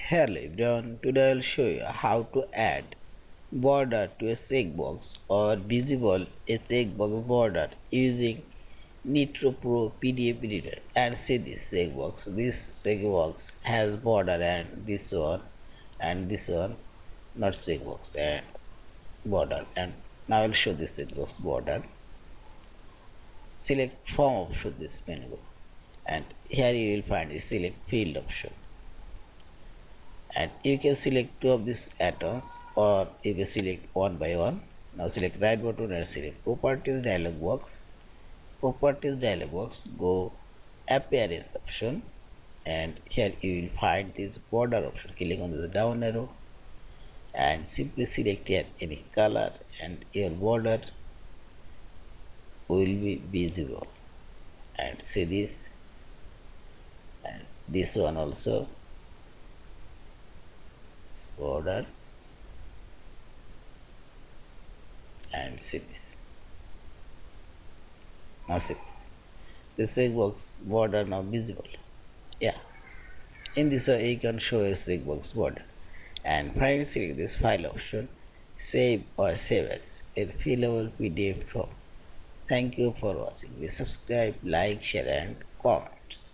Hello everyone, today I will show you how to add border to a checkbox or visible a checkbox border using Nitro Pro PDF Editor. And see this checkbox has border and this one not checkbox and border. And now I will show this checkbox border. Select form option this menu and here you will find a select field option. And you can select two of these atoms or you can select one by one. Now select right button and select properties dialog box. Properties dialog box, go appearance option and here you will find this border option. Click on the down arrow and simply select here any color and your border will be visible. And see this and this one also border and see this. Now see this checkbox border now visible. Yeah, in this way you can show a checkbox border. And finally select this file option, save or save as a fillable PDF form. Thank you for watching. Please subscribe, like, share and comments.